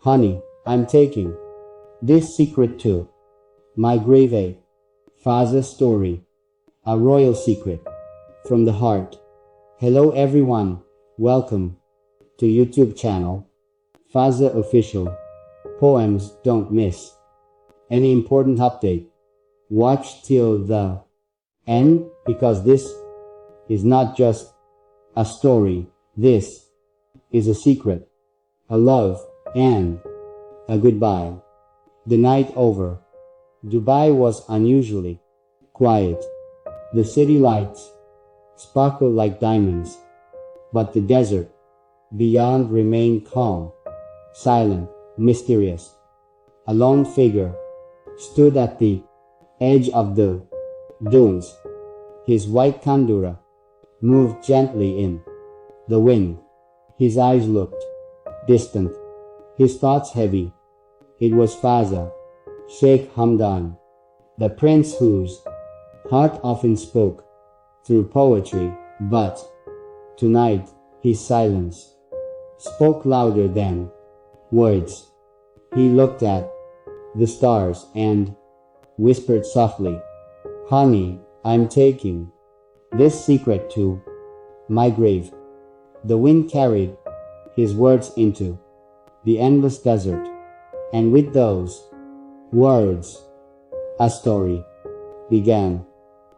Honey, I'm taking this secret to my grave. A Fazza story. A royal secret. From the heart. Hello everyone. Welcome to YouTube channel. Fazza Official. Poems don't miss any important update. Watch till the end because this is not just a story. This is a secret, a love, and a goodbye. The night over, Dubai was unusually quiet. The city lights sparkled like diamonds, but the desert beyond remained calm, silent, mysterious. A lone figure stood at the edge of the dunes. His white kandura moved gently in the wind. His eyes looked distant, his thoughts heavy. It was Fazza, Sheikh Hamdan, the prince whose heart often spoke through poetry, but tonight his silence spoke louder than words. He looked at the stars and whispered softly, Honey, I'm taking this secret to my grave. The wind carried his words into the endless desert, and with those words, a story began.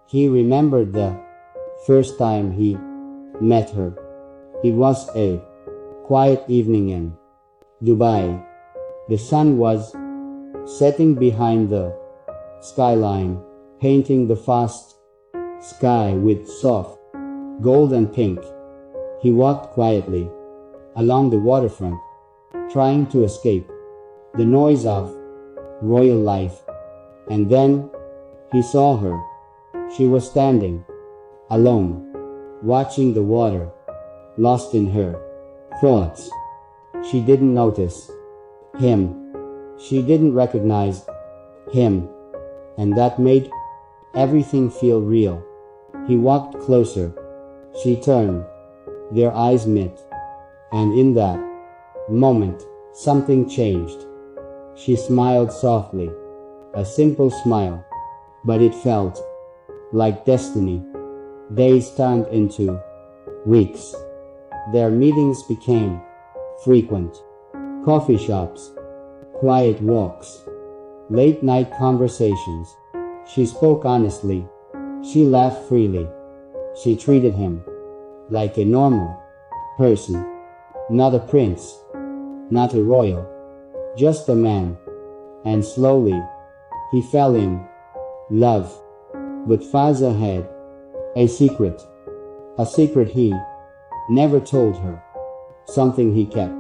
He remembered the first time he met her. It was a quiet evening in Dubai. The sun was setting behind the skyline, painting the vast sky with soft gold and pink. He walked quietly along the waterfront, trying to escape the noise of royal life. And then he saw her. She was standing alone, watching the water, lost in her thoughts. She didn't notice him. She didn't recognize him, and that made everything feel real. He walked closer. She turned. Their eyes met, and in that moment, something changed. She smiled softly, a simple smile, but it felt like destiny. Days turned into weeks. Their meetings became frequent. Coffee shops, quiet walks, late night conversations. She spoke honestly. She laughed freely. She treated him like a normal person, not a prince, not a royal, just a man. And slowly, he fell in love. But Fazza had a secret he never told her, something he kept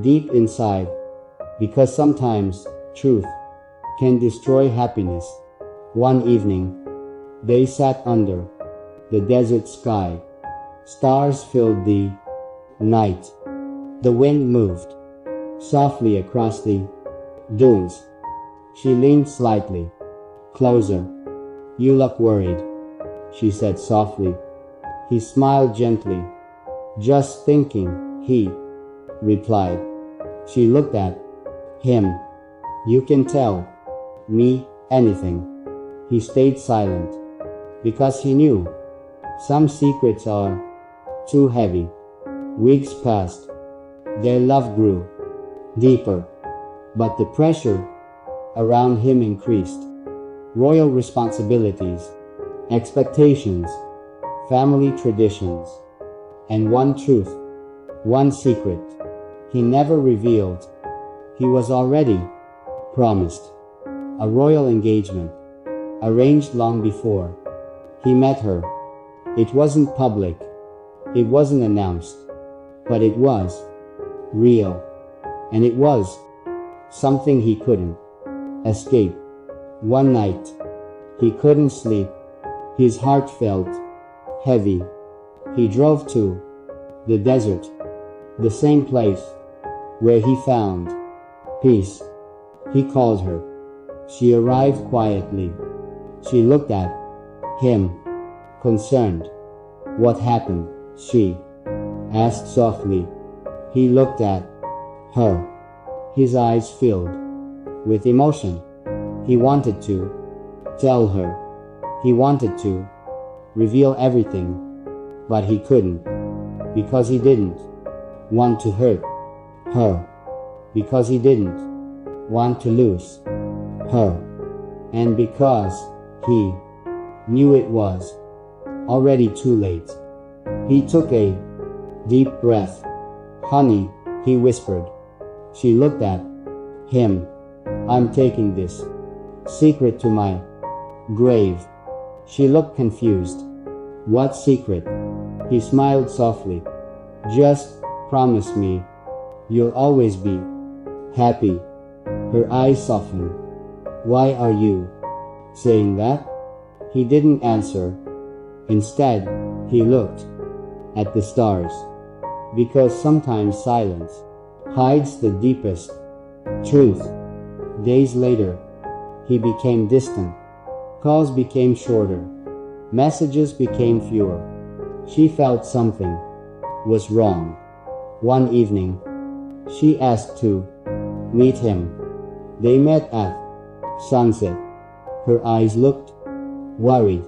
deep inside, because sometimes truth can destroy happiness. One evening, they sat under the desert sky. Stars filled the night. The wind moved softly across the dunes. She leaned slightly closer. You look worried, she said softly. He smiled gently. Just thinking, he replied. She looked at him. You can tell me anything. He stayed silent because he knew some secrets are too heavy. Weeks passed. Their love grew deeper, but the pressure around him increased. Royal responsibilities, expectations, family traditions, and one truth, one secret he never revealed. He was already promised a royal engagement, arranged long before he met her. It wasn't public, it wasn't announced, but it was real, and it was something he couldn't escape. One night, he couldn't sleep. His heart felt heavy. He drove to the desert, the same place where he found peace. He called her. She arrived quietly. She looked at him, concerned. What happened? She asked softly. He looked at her. his eyes filled with emotion. He wanted to tell her. He wanted to reveal everything, but he couldn't, because he didn't want to hurt her, because he didn't want to lose her, and because he knew it was already too late. He took a deep breath. "Honey," he whispered. She looked at him. "I'm taking this secret to my grave." She looked confused. "What secret?" He smiled softly. "Just promise me you'll always be happy." Her eyes softened. "Why are you saying that?" He didn't answer. Instead, he looked at the stars. Because sometimes silence hides the deepest truth. Days later, he became distant. Calls became shorter. Messages became fewer. She felt something was wrong. One evening, she asked to meet him. They met at sunset. Her eyes looked worried.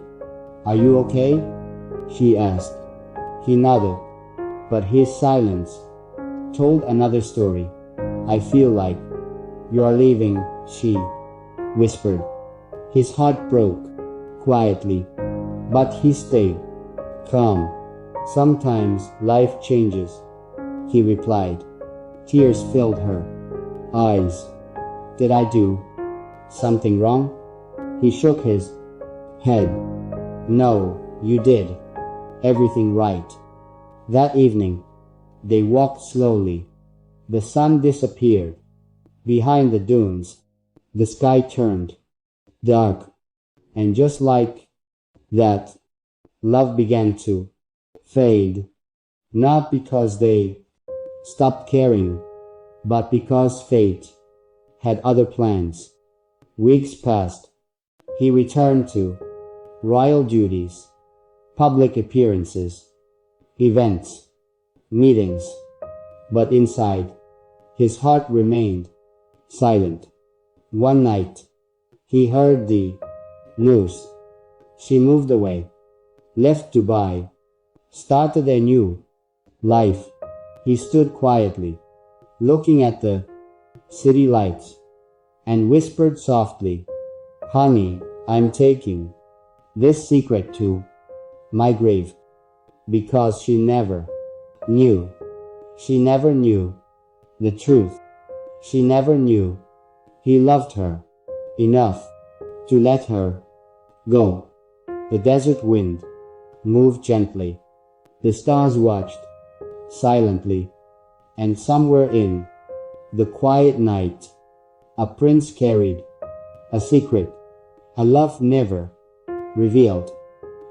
"Are you okay?" she asked. He nodded, but his silence told another story. "I feel like you're leaving," she whispered. His heart broke quietly, but he stayed calm. "Sometimes life changes," he replied. Tears filled her eyes. "Did I do something wrong?" He shook his head. "No, you did everything right." That evening, they walked slowly. The sun disappeared behind the dunes. The sky turned dark. And just like that, love began to fade. Not because they stopped caring, but because fate had other plans. Weeks passed. He returned to royal duties, public appearances, events, meetings. But inside, his heart remained silent. One night, he heard the news. She moved away, left Dubai, started a new life. He stood quietly, looking at the city lights, and whispered softly, "Honey, I'm taking this secret to my grave." Because she never knew. She never knew the truth. She never knew he loved her enough to let her go. The desert wind moved gently. The stars watched silently. And somewhere in the quiet night, a prince carried a secret, a love never revealed,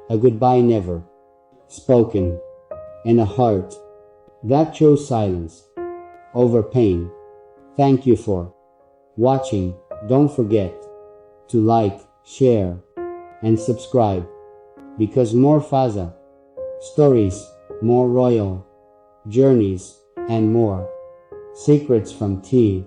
a goodbye never spoken, and a heart that chose silence over pain. Thank you for watching. Don't forget to like, share, and subscribe, because more Fazza stories, more royal journeys, and more secrets from tea